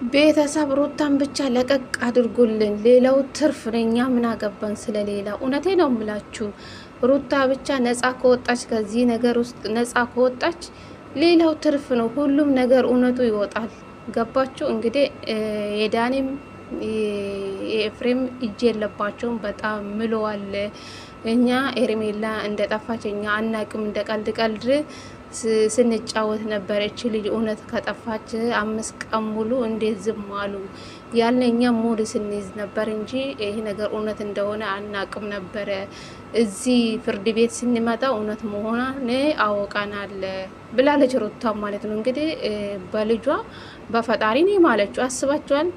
ቤተሰብ ሩታን ብቻ ለቀቅ አድርጉልን። ሌላው ትርፍ ነኛ ምን አገባን ስለሌላ። እውነቴ ነው የምላችሁ። ሩታ ብቻ ነፃ ከወጣች ከዚህ ነገር ውስጥ ነፃ ከወጣች ሌላው ትርፍ ነው። ሁሉም ነገር እውነቱ ይወጣል። ገባችሁ? እንግዲህ የዳኒም የኤፍሬም እጅ የለባቸውም። በጣም ምለዋል። እኛ ኤርሜላ እንደጠፋች እኛ አናቅም። እንደ ቀልድ ቀልድ ስንጫወት ነበር። እቺ ልጅ እውነት ከጠፋች 5 ቀን ሙሉ እንዴት ዝም አሉ ያልን እኛ ሙድ ስንይዝ ነበር እንጂ ይሄ ነገር እውነት እንደሆነ አናቅም ነበረ። እዚህ ፍርድ ቤት ስንመጣ እውነት መሆኗን አወቃናል ብላለች ሩታ ማለት ነው። እንግዲህ በልጇ በፈጣሪ ነው ማለችው። አስባችኋል?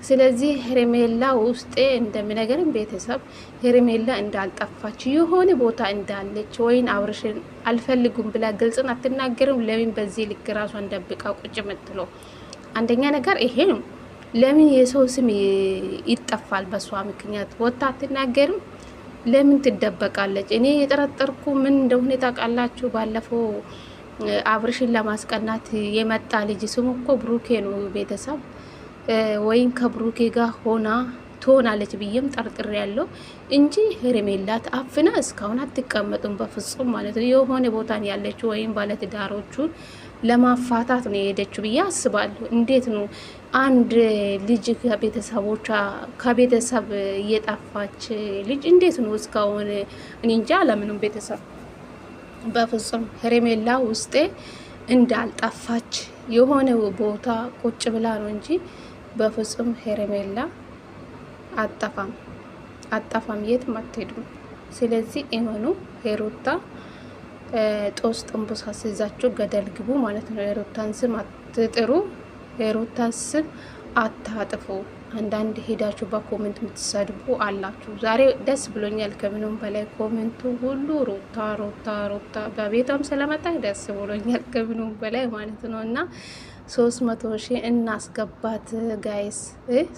ስለዚህ ሄርሜላ ውስጤ እንደሚነገርም ቤተሰብ ሄርሜላ እንዳልጠፋች የሆነ ቦታ እንዳለች ወይን አብርሽን አልፈልጉም ብላ ግልጽን አትናገርም። ለምን በዚህ ልክ ራሷን ደብቃ ቁጭ ምትለው? አንደኛ ነገር ይሄ ነው። ለምን የሰው ስም ይጠፋል? በሷ ምክንያት ወጣ አትናገርም? ለምን ትደበቃለች? እኔ የጠረጠርኩ ምን እንደሆነ ታውቃላችሁ? ባለፈው አብርሽን ለማስቀናት የመጣ ልጅ ስሙ እኮ ብሩኬ ነው ቤተሰብ ወይም ከብሩኬ ጋር ሆና ትሆናለች ብዬም ጠርጥሬ ያለው እንጂ ሄርሜላት አፍና እስካሁን አትቀመጡም በፍጹም ማለት ነው። የሆነ ቦታን ያለችው ወይም ባለትዳሮቹን ለማፋታት ነው የሄደችው ብዬ አስባለሁ። እንዴት ነው አንድ ልጅ ከቤተሰቦቿ ከቤተሰብ እየጠፋች ልጅ እንዴት ነው እስካሁን? እኔ እንጃ ለምንም ቤተሰብ በፍጹም ሄርሜላ ውስጤ እንዳልጠፋች የሆነ ቦታ ቁጭ ብላ ነው እንጂ በፍጹም ሄርሜላ አጠፋም የትም አትሄዱም። ስለዚህ እመኑ። ሄሩታ ጦስ ጥንቡሳ ሲይዛችሁ ገደል ግቡ ማለት ነው። ሄሩታን ስም አትጥሩ፣ ሄሩታን ስም አታጥፉ። አንዳንድ ሄዳችሁ በኮሜንት የምትሰድቡ አላችሁ። ዛሬ ደስ ብሎኛል ከምንም በላይ ኮሜንቱ ሁሉ ሩታ ሩታ ሩታ በቤቷም ስለመጣ ደስ ብሎኛል ከምንም በላይ ማለት ነው። እና 300,000 እናስገባት ጋይስ፣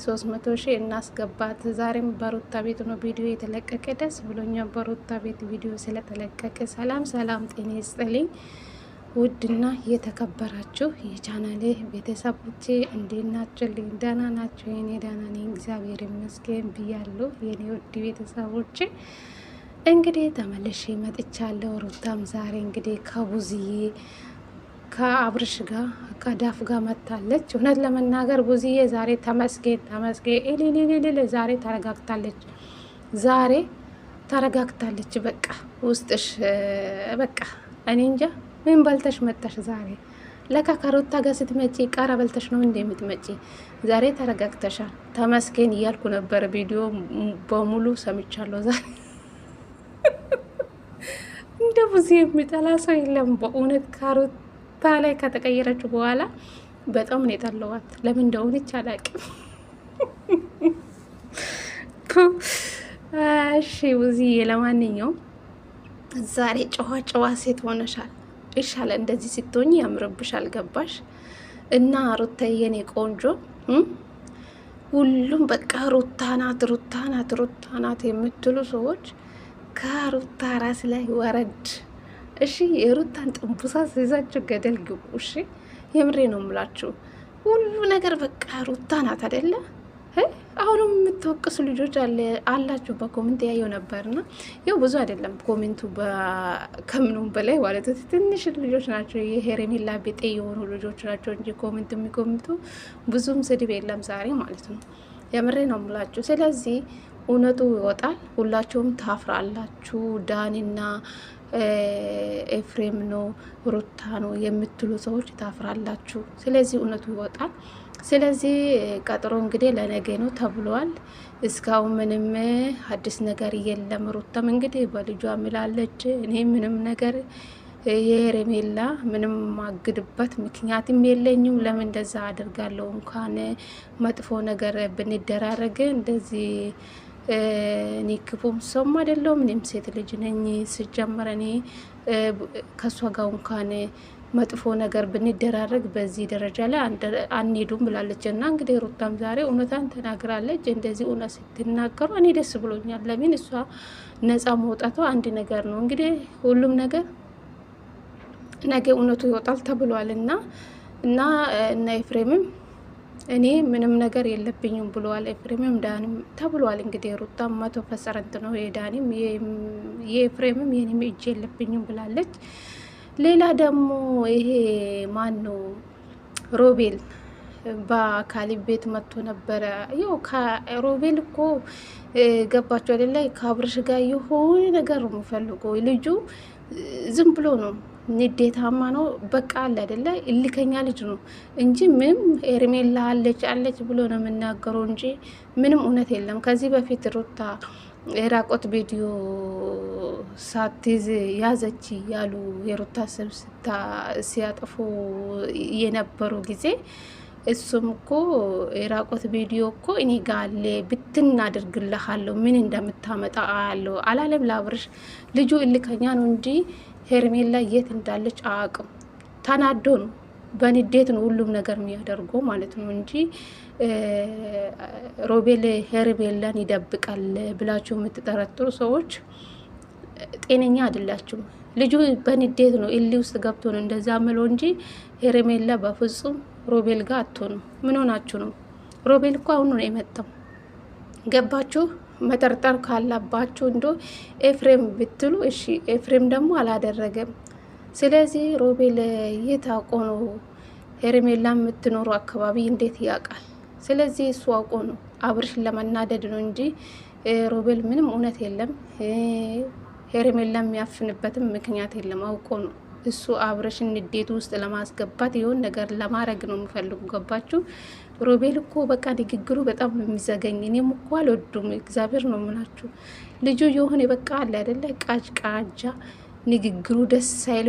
300,000 እናስገባት። ዛሬም በሩታ ቤት ነው ቪዲዮ የተለቀቀ። ደስ ብሎኛል በሩታ ቤት ቪዲዮ ስለተለቀቀ። ሰላም ሰላም፣ ጤና ይስጥልኝ ውድና የተከበራችሁ የቻናሌ ቤተሰቦቼ እንዴት ናችሁ? ደህና ናችሁ? የኔ ደህና ነኝ እግዚአብሔር ይመስገን ብያለሁ። የኔ ውድ ቤተሰቦቼ እንግዲህ ተመልሼ መጥቻለሁ። ሩታም ዛሬ እንግዲህ ከቡዝዬ ከአብርሽ ጋር ከዳፍ ጋር መታለች። እውነት ለመናገር ቡዝዬ ዛሬ ተመስገን ዛሬ ተረጋግታለች። ዛሬ ተረጋግታለች። በቃ ውስጥሽ በቃ እኔ እንጃ ምን በልተሽ መጣሽ ዛሬ? ለካ ከሩታ ጋር ስትመጪ ቃራ በልተሽ ነው እንደ የምትመጪ። ዛሬ ተረጋግተሻል። ተመስገን እያልኩ ነበር። ቪዲዮ በሙሉ ሰምቻለሁ ዛሬ። እንደ ብዙ የሚጠላ ሰው የለም በእውነት። ከሩታ ላይ ከተቀየረችው በኋላ በጣም ነው የጠላዋት። ለምን እንደሆነች አላውቅም። እሺ ብዙዬ፣ ለማንኛውም ዛሬ ጨዋ ሴት ሆነሻል። ይሻለ እንደዚህ ስትሆኝ ያምርብሻል። ገባሽ? እና ሩታዬ የኔ ቆንጆ ሁሉም በቃ ሩታ ናት የምትሉ ሰዎች ከሩታ ራስ ላይ ወረድ። እሺ የሩታን ጥንቡሳ ሲይዛችሁ ገደል ግቡ። እሺ የምሬ ነው የምላችሁ። ሁሉ ነገር በቃ ሩታ ናት አይደለ? አሁንም የምትወቅሱ ልጆች አላችሁ። በኮሜንት ያየው ነበርና ያው ብዙ አይደለም ኮሜንቱ ከምኑም በላይ ማለት ትንሽ ልጆች ናቸው። የሄርሜላ ቤጤ የሆኑ ልጆች ናቸው እንጂ ኮሜንት የሚኮሜንቱ ብዙም ስድብ የለም ዛሬ ማለት ነው። የምሬ ነው የምላችሁ። ስለዚህ እውነቱ ይወጣል። ሁላችሁም ታፍራላችሁ። ዳኒና ኤፍሬም ነው ሩታ ነው የምትሉ ሰዎች ታፍራላችሁ። ስለዚህ እውነቱ ይወጣል። ስለዚህ ቀጥሮ እንግዲህ ለነገ ነው ተብሏል። እስካሁን ምንም አዲስ ነገር የለም። ሩታም እንግዲህ በልጇ ምላለች። እኔ ምንም ነገር የሄርሜላ ምንም ማግድበት ምክንያትም የለኝም። ለምን እንደዛ አድርጋለሁ? እንኳን መጥፎ ነገር ብንደራረግ እንደዚህ እኔ ክፉም ሰውም አይደለሁም። እኔም ሴት ልጅ ነኝ። ስጀመር እኔ ከሷ ጋር እንኳን መጥፎ ነገር ብንደራረግ በዚህ ደረጃ ላይ አንሄዱም ብላለች። እና እንግዲህ ሩታም ዛሬ እውነታን ተናግራለች። እንደዚህ እውነት ስትናገሩ እኔ ደስ ብሎኛል። ለምን እሷ ነፃ መውጣቷ አንድ ነገር ነው። እንግዲህ ሁሉም ነገር ነገ እውነቱ ይወጣል ተብሏል። እና ኤፍሬምም እኔ ምንም ነገር የለብኝም ብለዋል። ኤፍሬምም ዳኒም ተብሏል። እንግዲህ ሩታ 100% ነው። የዳኒም የኤፍሬምም የኔም እጅ የለብኝም ብላለች። ሌላ ደግሞ ይሄ ማን ነው ሮቤል በካሊብ ቤት መጥቶ ነበረ። ያው ሮቤል እኮ ገባቸው አይደለ? ከአብርሽ ጋር የሆነ ነገር ነው የሚፈልገው ልጁ። ዝም ብሎ ነው ንዴታማ ነው። በቃ አለ አይደለ? እልከኛ ልጅ ነው እንጂ ምንም ሄርሜላ አለች ብሎ ነው የምናገረው እንጂ ምንም እውነት የለም። ከዚህ በፊት ሩታ የራቆት ቪዲዮ ሳትይዝ ያዘች ያሉ የሩታ ስም ሲያጠፉ የነበሩ ጊዜ እሱም እኮ የራቆት ቪዲዮ እኮ እኔ ጋሌ ብትን አድርግልሃለሁ ምን እንደምታመጣ አያለሁ አላለም ለአብርሽ። ልጁ እልከኛ ነው እንጂ ሄርሜላ የት እንዳለች አያውቅም። ተናዶ ነው በንዴት ነው ሁሉም ነገር የሚያደርገው ማለት ነው እንጂ ሮቤል ሄርሜላን ይደብቃል ብላችሁ የምትጠረጥሩ ሰዎች ጤነኛ አይደላችሁም። ልጁ በንዴት ነው እሊ ውስጥ ገብቶ ነው እንደዛ ምሎ እንጂ ሄርሜላ በፍጹም ሮቤል ጋር አትሆንም። ምን ሆናችሁ ነው? ሮቤል እኮ አሁን ነው የመጣው። ገባችሁ? መጠርጠር ካላባችሁ እንዶ ኤፍሬም ብትሉ እሺ፣ ኤፍሬም ደግሞ አላደረገም። ስለዚህ ሮቤል የት አውቆ ነው ሄርሜላ የምትኖሩ አካባቢ እንዴት ያውቃል? ስለዚህ እሱ አውቆ ነው አብርሽን ለመናደድ ነው እንጂ ሮቤል ምንም እውነት የለም። ሄርሜላ የሚያፍንበትም ምክንያት የለም። አውቆ ነው እሱ አብርሽን ንዴቱ ውስጥ ለማስገባት የሆን ነገር ለማድረግ ነው የሚፈልጉ። ገባችሁ? ሮቤል እኮ በቃ ንግግሩ በጣም ነው የሚዘገኝ። እኔም እኮ አልወዱም። እግዚአብሔር ነው የምላችሁ። ልጁ የሆነ በቃ አለ አይደለ? ቃጫ ንግግሩ ደስ ሳይሉ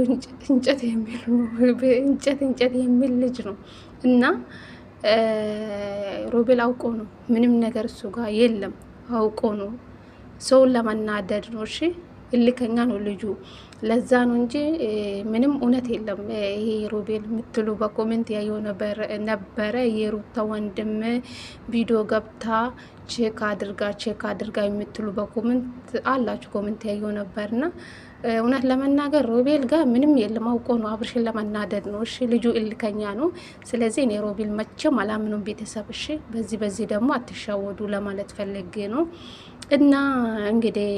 እንጨት የሚል ልጅ ነው እና ሮቤል አውቆ ነው ምንም ነገር እሱ ጋር የለም። አውቆ ነው ሰውን ለመናደድ ነው። እሺ እልከኛ ነው ልጁ። ለዛ ነው እንጂ ምንም እውነት የለም። ይሄ ሮቤል የምትሉ በኮሜንት ያየው ነበረ። የሩታ ወንድም ቪዲዮ ገብታ ቼክ አድርጋ የምትሉ በኮሜንት አላችሁ። ኮሜንት ያየው ነበርና እውነት ለመናገር ሮቤል ጋር ምንም የለም። አውቆ ነው አብርሽን ለመናደድ ነው። እሺ ልጁ እልከኛ ነው። ስለዚህ እኔ ሮቤል መቼም አላምኑም ቤተሰብ። እሺ በዚህ ደግሞ አትሻወዱ ለማለት ፈልጌ ነው። እና እንግዲህ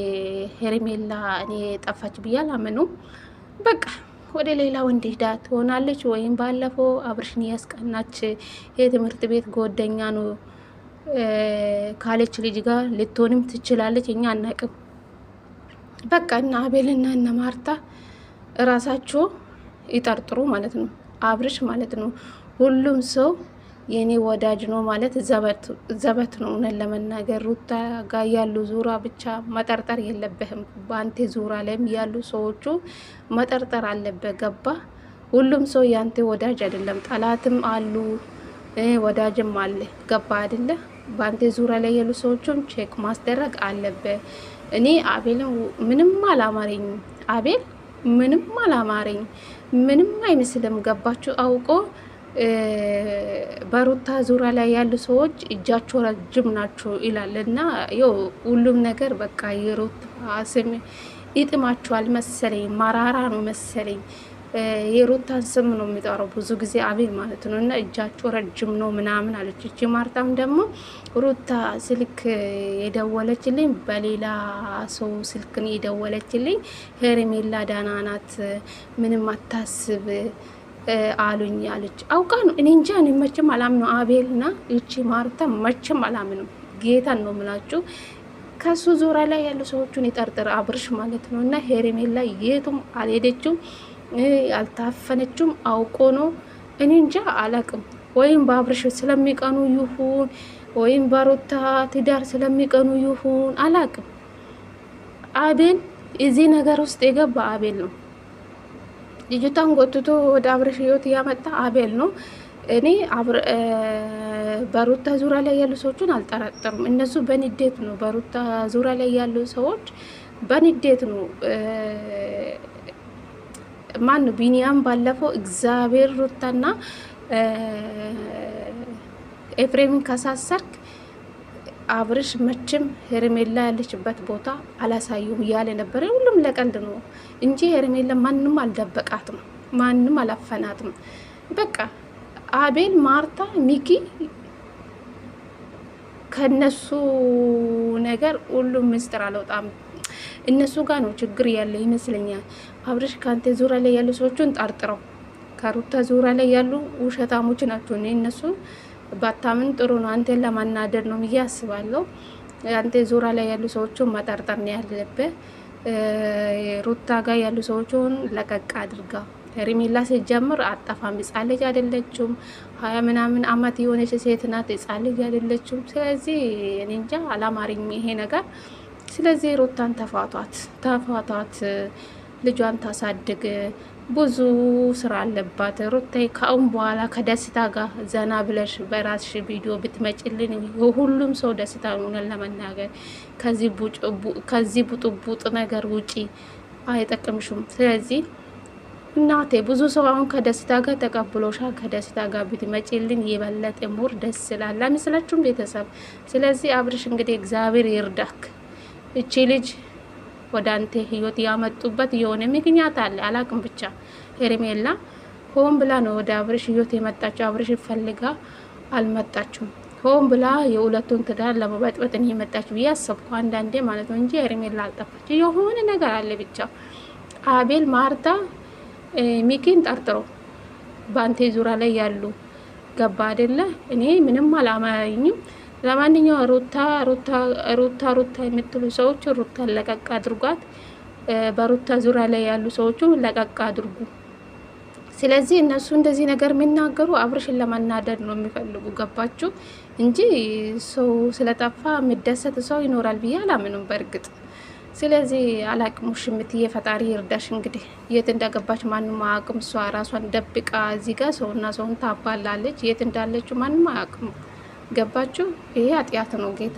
ሄርሜላ እኔ ጠፋች ብዬ አላምኑም። በቃ ወደ ሌላ ወንድ ሄዳ ትሆናለች፣ ወይም ባለፈው አብርሽን ያስቀናች የትምህርት ቤት ጓደኛ ነው ካለች ልጅ ጋር ልትሆንም ትችላለች። እኛ አናቅም። በቃ እና አቤልና እና ማርታ እራሳቸው ይጠርጥሩ ማለት ነው። አብርሽ ማለት ነው ሁሉም ሰው የኔ ወዳጅ ነው ማለት ዘበት ነው። እውነት ለመናገር ሩታ ጋር ያሉ ዙራ ብቻ መጠርጠር የለብህም። በአንቴ ዙራ ላይም ያሉ ሰዎቹ መጠርጠር አለበት። ገባ? ሁሉም ሰው ያንተ ወዳጅ አይደለም። ጠላትም አሉ ወዳጅም አለ። ገባ አይደለ? በአንቴ ዙራ ላይ ያሉ ሰዎቹን ቼክ ማስደረግ አለበት። እኔ አቤል ምንም አላማረኝ። አቤል ምንም አላማረኝ። ምንም አይመስልም። ገባችሁ? አውቆ በሩታ ዙሪያ ላይ ያሉ ሰዎች እጃቸው ረጅም ናቸው ይላል እና ያው ሁሉም ነገር በቃ የሩታ ስም ይጥማቸዋል መሰለኝ። መራራ ነው መሰለኝ። የሩታን ስም ነው የሚጠራው ብዙ ጊዜ አቤል ማለት ነው። እና እጃቸው ረጅም ነው ምናምን አለች። እቺ ማርታም ደግሞ ሩታ ስልክ የደወለችልኝ በሌላ ሰው ስልክ ነው የደወለችልኝ። ሄርሜላ ደህና ናት ምንም አታስብ አሉኝ አለች። አውቃ ነው። እኔ እንጃ። እኔ መቼም አላምነው አቤልና እቺ ማርታ መቼም አላምነው። ጌታን ነው የምላችሁ። ከሱ ዙሪያ ላይ ያሉ ሰዎቹን ይጠርጥር አብርሽ ማለት ነው። እና ሄርሜላ የቱም አልሄደችም አልታፈነችም። አውቆ ነው። እኔ እንጃ አላቅም። ወይም በአብርሽ ስለሚቀኑ ይሁን ወይም በሩታ ትዳር ስለሚቀኑ ይሁን አላቅም። አቤል እዚህ ነገር ውስጥ የገባ አቤል ነው። ልጅቷን ጎትቶ ወደ አብርሽ ህይወት ያመጣ አቤል ነው። እኔ በሩታ ዙሪያ ላይ ያሉ ሰዎችን አልጠረጠሩም። እነሱ በንዴት ነው። በሩታ ዙሪያ ላይ ያሉ ሰዎች በንዴት ነው። ማን ነው ቢኒያም ባለፈው እግዚአብሔር ሩታና ኤፍሬምን ካሳሰርክ አብርሽ መቼም ሄርሜላ ያለችበት ቦታ አላሳዩም እያለ ነበረ። ሁሉም ለቀልድ ነው እንጂ ሄርሜላ ማንም አልደበቃትም፣ ማንም አላፈናትም። በቃ አቤል፣ ማርታ፣ ሚኪ ከነሱ ነገር ሁሉም ምስጢር አልወጣም። እነሱ ጋር ነው ችግር ያለ ይመስለኛል። አብርሽ ከአንተ ዙሪያ ላይ ያሉ ሰዎችን ጠርጥረው ከሩታ ዙሪያ ላይ ያሉ ውሸታሞች ናቸው። እኔ እነሱ ባታምን ጥሩ ነው። አንተን ለማናደድ ነው ብዬ አስባለሁ። አንተ ዙሪያ ላይ ያሉ ሰዎችን መጠርጠር ነው ያለብህ። ሩታ ጋር ያሉ ሰዎችን ለቀቅ አድርጋ። ሄርሜላ ሲጀምር አጠፋም ሕፃን ልጅ አይደለችም። 20 ምናምን አመት የሆነች ሴት ናት፣ ሕፃን ልጅ አይደለችም። ስለዚህ እኔ እንጃ አላማረኝ ይሄ ነገር። ስለዚህ ሩታን ተፋቷት፣ ልጇን ታሳድግ። ብዙ ስራ አለባት ሩታ። ከአሁን በኋላ ከደስታ ጋር ዘና ብለሽ በራስሽ ቪዲዮ ብትመጭልን ሁሉም ሰው ደስታ ሆነን ለመናገር ከዚህ ቡጥቡጥ ነገር ውጪ አይጠቅምሽም። ስለዚህ እናቴ ብዙ ሰው አሁን ከደስታ ጋር ተቀብሎሻል። ከደስታ ጋር ብትመጭልን የበለጠ ሞር ደስ ይላል አይመስላችሁም ቤተሰብ? ስለዚህ አብርሽ እንግዲህ እግዚአብሔር ይርዳክ። እቺ ልጅ ወደ አንተ ህይወት ያመጡበት የሆነ ምክንያት አለ፣ አላቅም። ብቻ ሄርሜላ ሆን ብላ ነው ወደ አብርሽ ህይወት የመጣችው። አብርሽ ፈልጋ አልመጣችም። ሆን ብላ የሁለቱን ትዳር ለመበጥበጥ ነው የመጣችው ብዬ አሰብኩ አንዳንዴ ማለት ነው እንጂ ሄርሜላ አልጠፋች። የሆነ ነገር አለ ብቻ። አቤል ማርታ ሚኪን ጠርጥሮ በአንተ ዙሪያ ላይ ያሉ ገባ አይደለ? እኔ ምንም አላማረኝም። ለማንኛውም ሩታ የምትሉ ሰዎች ሩታን ለቀቅ አድርጓት። በሩታ ዙሪያ ላይ ያሉ ሰዎቹ ለቀቅ አድርጉ። ስለዚህ እነሱ እንደዚህ ነገር የሚናገሩ አብርሽን ለማናደድ ነው የሚፈልጉ ገባችሁ? እንጂ ሰው ስለጠፋ የሚደሰት ሰው ይኖራል ብዬ አላምንም በእርግጥ። ስለዚህ አላቅሙሽ የምትየ ፈጣሪ ይርዳሽ። እንግዲህ የት እንደገባች ማንም አያውቅም። እሷ ራሷን ደብቃ እዚህ ጋር ሰውና ሰውን ታባላለች። የት እንዳለችው ማንም አያውቅም። ገባችሁ? ይሄ ኃጢአት ነው ጌታ